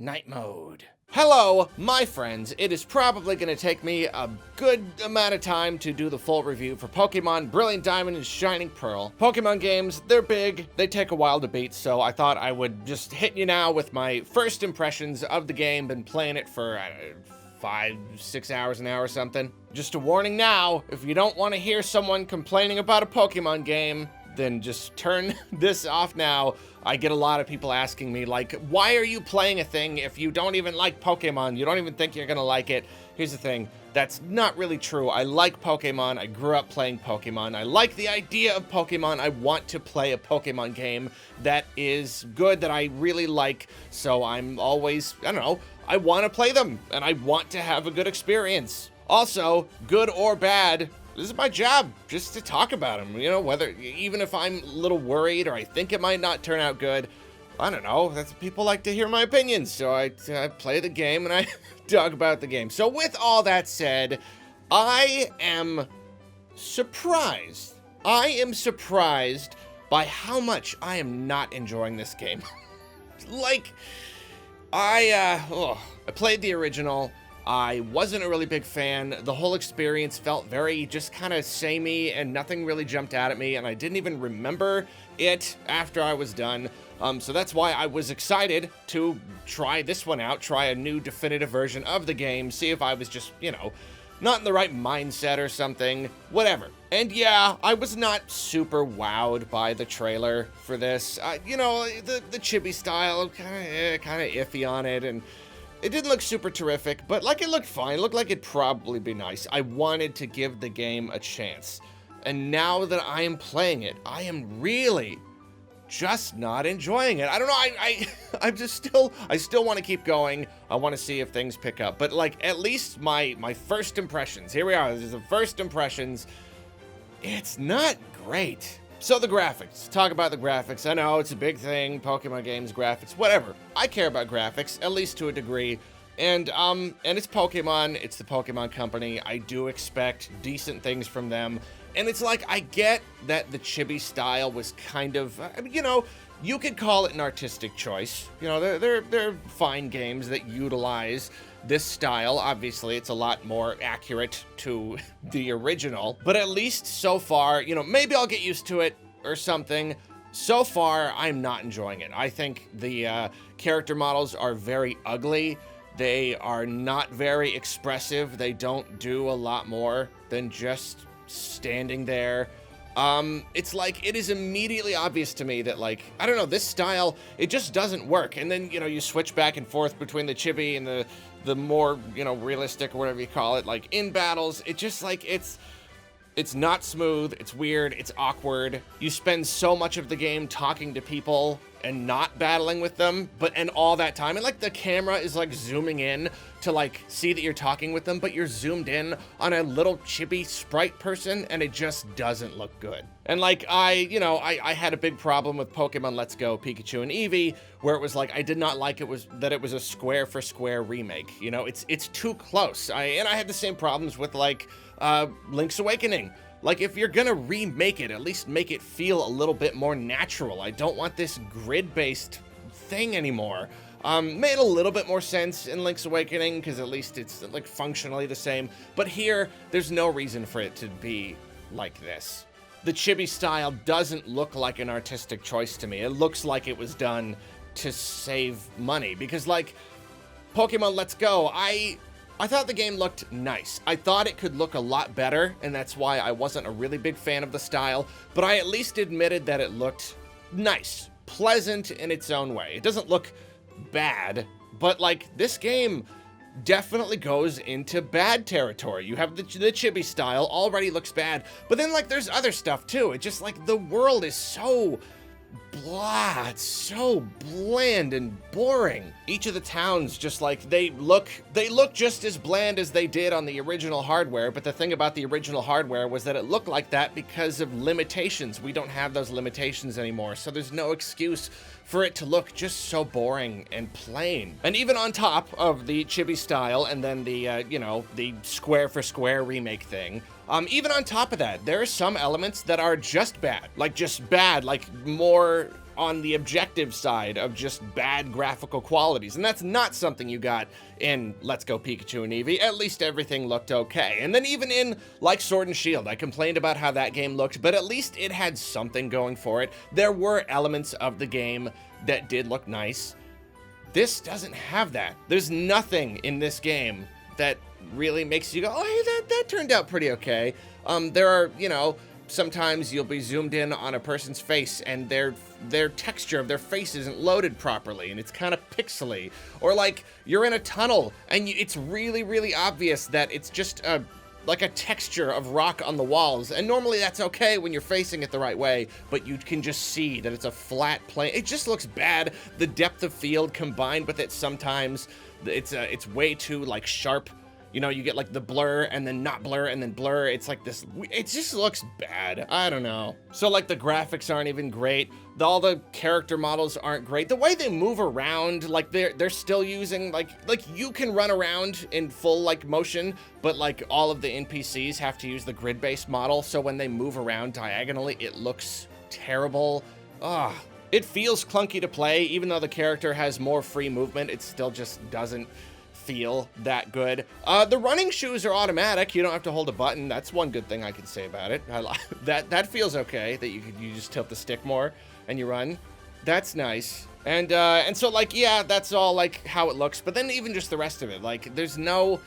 Night mode. Hello, my friends. It is probably going to take me a good amount of time to do the full review for Pokemon Brilliant Diamond and Shining Pearl. Pokemon games, they're big, they take a while to beat, so I thought I would just hit you now with my first impressions of the game. Been playing it for 5-6 hours an hour or something. Just a warning now, if you don't want to hear someone complaining about a Pokemon game, then just turn this off now. I get a lot of people asking me, like, why are you playing a thing if you don't even like Pokemon? You don't even think you're gonna like it. Here's the thing, that's not really true. I like Pokemon, I grew up playing Pokemon. I like the idea of Pokemon. I want to play a Pokemon game that is good, that I really like. So I'm always, I don't know, I want to play them, and I want to have a good experience. Also, good or bad, this is my job, just to talk about them, you know, whether, even if I'm a little worried or I think it might not turn out good, I don't know, that's, people like to hear my opinions, so I play the game and I talk about the game. So with all that said, I am surprised. I am surprised by how much I am not enjoying this game. Like, I played the original. I wasn't a really big fan. The whole experience felt very just kind of samey and nothing really jumped out at me, and I didn't even remember it after I was done. So that's why I was excited to try this one out, try a new definitive version of the game, see if I was just, you know, not in the right mindset or something, whatever. And yeah, I was not super wowed by the trailer for this. You know, the chibi style, kind of iffy on it, and it didn't look super terrific, but like it looked fine. It looked like it'd probably be nice. I wanted to give the game a chance. And now that I am playing it, I am really just not enjoying it. I don't know, I still want to keep going. I want to see if things pick up. But like, at least my first impressions, here we are, this is the first impressions. It's not great. So the graphics, talk about the graphics. I know it's a big thing, Pokemon games, graphics, whatever. I care about graphics, at least to a degree. And it's Pokemon, it's the Pokemon company. I do expect decent things from them. And it's like, I get that the chibi style was kind of, I mean, you know, you could call it an artistic choice. You know, they're fine games that utilize this style. Obviously, it's a lot more accurate to the original, but at least so far, you know, maybe I'll get used to it or something. So far, I'm not enjoying it. I think the character models are very ugly. They are not very expressive. They don't do a lot more than just standing there. It's like, it is immediately obvious to me that, like, I don't know, this style, it just doesn't work. And then, you know, you switch back and forth between the chibi and the more, you know, realistic or whatever you call it, like in battles, it just like, it's not smooth, it's weird, it's awkward. You spend so much of the game talking to people and not battling with them, and all that time, and like the camera is like zooming in to like see that you're talking with them, but you're zoomed in on a little chibi sprite person, and it just doesn't look good. And like, I had a big problem with Pokemon Let's Go Pikachu and Eevee, where it was like, I did not like it was a square for square remake. You know, it's too close. I had the same problems with like Link's Awakening. Like, if you're gonna remake it, at least make it feel a little bit more natural. I don't want this grid-based thing anymore. Made a little bit more sense in Link's Awakening, because at least it's, like, functionally the same. But here, there's no reason for it to be like this. The chibi style doesn't look like an artistic choice to me. It looks like it was done to save money, because, like, Pokemon Let's Go, I thought the game looked nice. I thought it could look a lot better, and that's why I wasn't a really big fan of the style, but I at least admitted that it looked nice, pleasant in its own way. It doesn't look bad, but like, this game definitely goes into bad territory. You have the chibi style, already looks bad, but then like, there's other stuff too. It just like, the world is so blah, it's so bland and boring. Each of the towns just like, they look just as bland as they did on the original hardware, but the thing about the original hardware was that it looked like that because of limitations. We don't have those limitations anymore, so there's no excuse for it to look just so boring and plain. And even on top of the chibi style and then the, you know, the square for square remake thing, even on top of that, there are some elements that are just bad, like more on the objective side of just bad graphical qualities. And that's not something you got in Let's Go Pikachu and Eevee. At least everything looked okay. And then even in, like, Sword and Shield, I complained about how that game looked, but at least it had something going for it. There were elements of the game that did look nice. This doesn't have that. There's nothing in this game that really makes you go, oh, hey, that turned out pretty okay. There are, you know, sometimes you'll be zoomed in on a person's face and their texture of their face isn't loaded properly and it's kind of pixely. Or like you're in a tunnel and it's really, really obvious that it's just like a texture of rock on the walls. And normally that's okay when you're facing it the right way, but you can just see that it's a flat plane. It just looks bad. The depth of field combined with it sometimes, it's way too like sharp. You know, you get like the blur and then not blur and then blur. It's like this, it just looks bad. I don't know. So like the graphics aren't even great. All the character models aren't great. The way they move around, like they're still using like you can run around in full like motion, but like all of the NPCs have to use the grid-based model. So when they move around diagonally, it looks terrible. Ugh. It feels clunky to play, even though the character has more free movement. It still just doesn't feel that good. The running shoes are automatic. You don't have to hold a button. That's one good thing I can say about it. That feels okay, that you just tilt the stick more and you run. That's nice. And so like, yeah, that's all like how it looks. But then even just the rest of it, like there's no,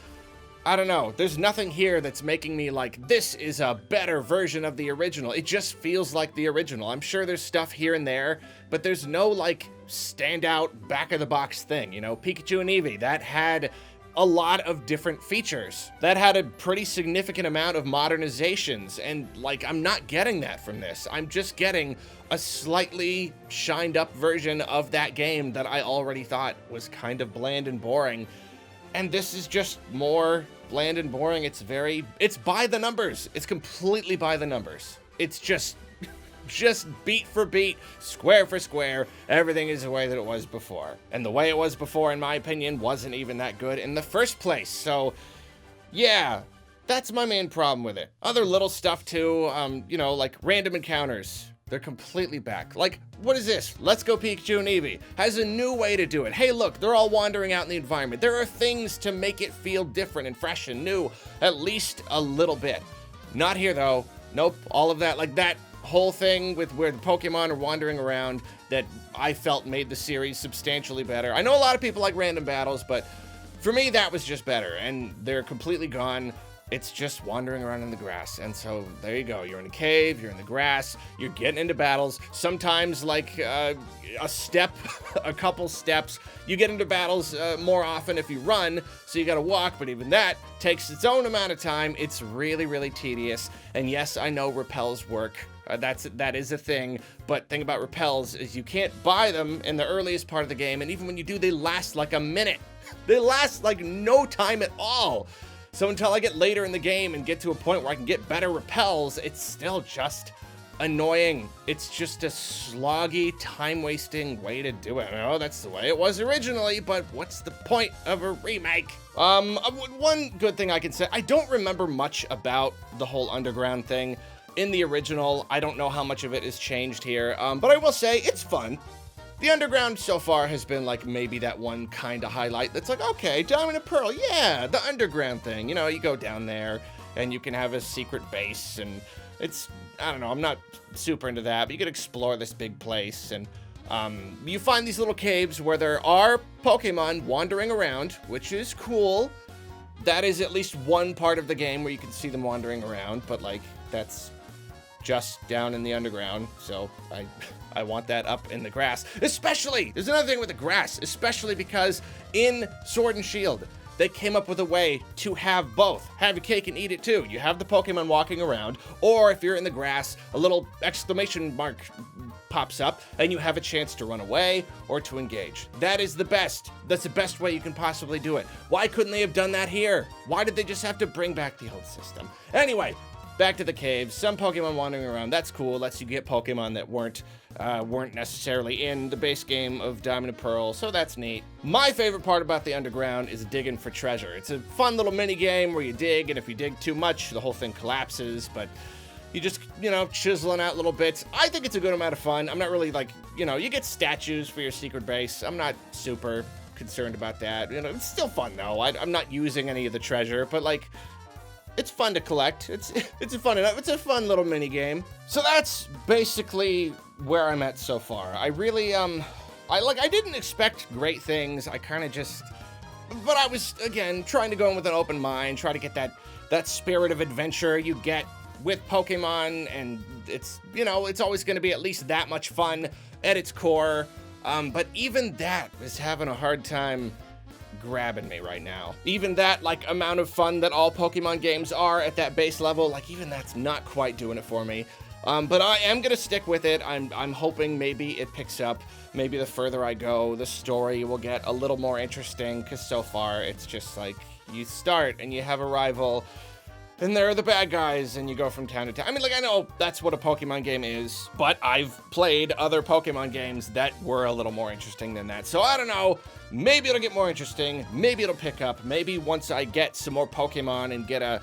I don't know, there's nothing here that's making me like, this is a better version of the original. It just feels like the original. I'm sure there's stuff here and there, but there's no like standout back of the box thing. You know, Pikachu and Eevee, that had a lot of different features. That had a pretty significant amount of modernizations, and like, I'm not getting that from this. I'm just getting a slightly shined up version of that game that I already thought was kind of bland and boring. And this is just more bland and boring. It's by the numbers. It's completely by the numbers. It's just beat for beat, square for square, everything is the way that it was before. And the way it was before, in my opinion, wasn't even that good in the first place. So, yeah, that's my main problem with it. Other little stuff too, you know, like random encounters. They're completely back. Like, what is this? Let's Go Pikachu and Eevee has a new way to do it. Hey, look, they're all wandering out in the environment. There are things to make it feel different and fresh and new, at least a little bit. Not here, though. Nope, all of that, like that whole thing with where the Pokemon are wandering around that I felt made the series substantially better. I know a lot of people like random battles, but for me, that was just better, and they're completely gone. It's just wandering around in the grass. And so there you go. You're in a cave, you're in the grass, you're getting into battles. Sometimes like a step, a couple steps. You get into battles more often if you run, so you gotta walk, but even that takes its own amount of time. It's really, really tedious. And yes, I know repels work. That is a thing, but thing about repels is you can't buy them in the earliest part of the game, and even when you do, they last like a minute. They last like no time at all. So until I get later in the game and get to a point where I can get better repels, it's still just annoying. It's just a sloggy, time-wasting way to do it. I know that's the way it was originally, but what's the point of a remake? One good thing I can say, I don't remember much about the whole underground thing. In the original, I don't know how much of it is changed here, but I will say it's fun. The underground so far has been like maybe that one kind of highlight that's like, okay, Diamond and Pearl, yeah, the underground thing. You know, you go down there and you can have a secret base, and it's, I don't know, I'm not super into that, but you can explore this big place, and you find these little caves where there are Pokemon wandering around, which is cool. That is at least one part of the game where you can see them wandering around, but like, that's just down in the underground, so I want that up in the grass. Especially, there's another thing with the grass, especially because in Sword and Shield, they came up with a way to have both. Have your cake and eat it too. You have the Pokemon walking around, or if you're in the grass, a little exclamation mark pops up, and you have a chance to run away or to engage. That is the best. That's the best way you can possibly do it. Why couldn't they have done that here? Why did they just have to bring back the old system? Anyway, back to the caves. Some Pokemon wandering around. That's cool. Lets you get Pokemon that weren't necessarily in the base game of Diamond and Pearl, so that's neat. My favorite part about the underground is digging for treasure. It's a fun little mini game where you dig, and if you dig too much, the whole thing collapses, but You just, you know, chiseling out little bits. I think it's a good amount of fun. I'm not really like, you know, you get statues for your secret base. I'm not super concerned about that. You know, it's still fun though. I'm not using any of the treasure, but like, it's fun to collect. It's a fun little mini game. So that's basically where I'm at so far. I really, I didn't expect great things. I kind of just, but I was, again, trying to go in with an open mind, try to get that spirit of adventure you get with Pokemon, and it's, you know, it's always going to be at least that much fun at its core. But even that is having a hard time grabbing me right now. Even that, like, amount of fun that all Pokemon games are at that base level, like, even that's not quite doing it for me. But I am gonna stick with it. I'm hoping maybe it picks up. Maybe the further I go, the story will get a little more interesting, because so far it's just like, you start and you have a rival, and there are the bad guys, and you go from town to town. I mean, like, I know that's what a Pokemon game is, but I've played other Pokemon games that were a little more interesting than that. So I don't know, maybe it'll get more interesting, maybe it'll pick up, maybe once I get some more Pokemon and get a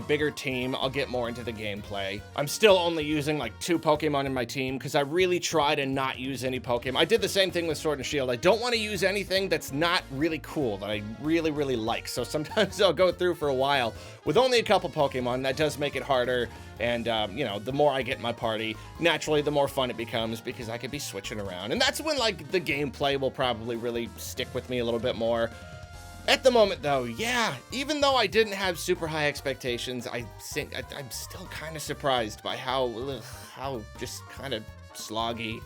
bigger team, I'll get more into the gameplay. I'm still only using like 2 Pokemon in my team because I really try to not use any Pokemon. I did the same thing with Sword and Shield. I don't want to use anything that's not really cool, that I really, really like. So sometimes I'll go through for a while with only a couple Pokemon. That does make it harder. And, you know, the more I get in my party, naturally, the more fun it becomes because I could be switching around. And that's when, like, the gameplay will probably really stick with me a little bit more. At the moment, though, yeah, even though I didn't have super high expectations, I'm still kind of surprised by how just kind of sloggy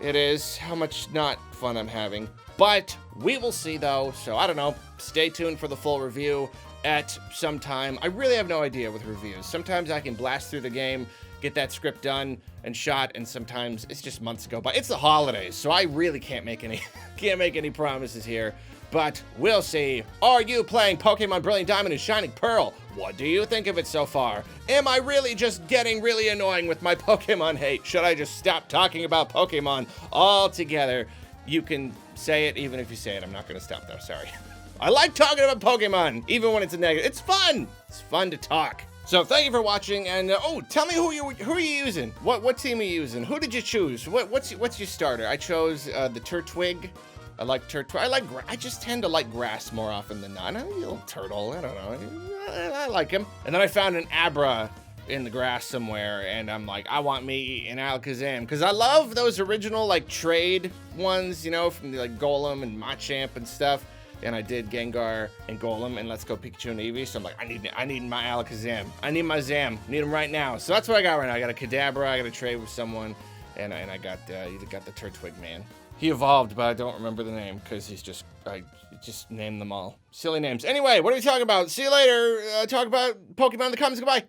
it is, how much not fun I'm having. But we will see, though, so I don't know. Stay tuned for the full review at some time. I really have no idea with reviews. Sometimes I can blast through the game, get that script done and shot, and sometimes it's just months go by. It's the holidays, so I really can't make any promises here. But we'll see. Are you playing Pokemon Brilliant Diamond and Shining Pearl? What do you think of it so far? Am I really just getting really annoying with my Pokemon hate? Should I just stop talking about Pokemon altogether? You can say it even if you say it. I'm not going to stop though, sorry. I like talking about Pokemon, even when it's a negative. It's fun. It's fun to talk. So thank you for watching, and oh, tell me who are you using? What team are you using? Who did you choose? What's your starter? I chose the Turtwig. I like I just tend to like grass more often than not. A little turtle, I don't know. I like him. And then I found an Abra in the grass somewhere, and I'm like, I want me an Alakazam, because I love those original like trade ones, you know, from the, like Golem and Machamp and stuff. And I did Gengar and Golem and Let's Go Pikachu and Eevee. So I'm like, I need my Alakazam. I need my Zam. Need him right now. So that's what I got right now. I got a Kadabra. I got to trade with someone, and I got the Turtwig man. He evolved, but I don't remember the name because I just named them all. Silly names. Anyway, what are we talking about? See you later. Talk about Pokemon in the comments. Goodbye.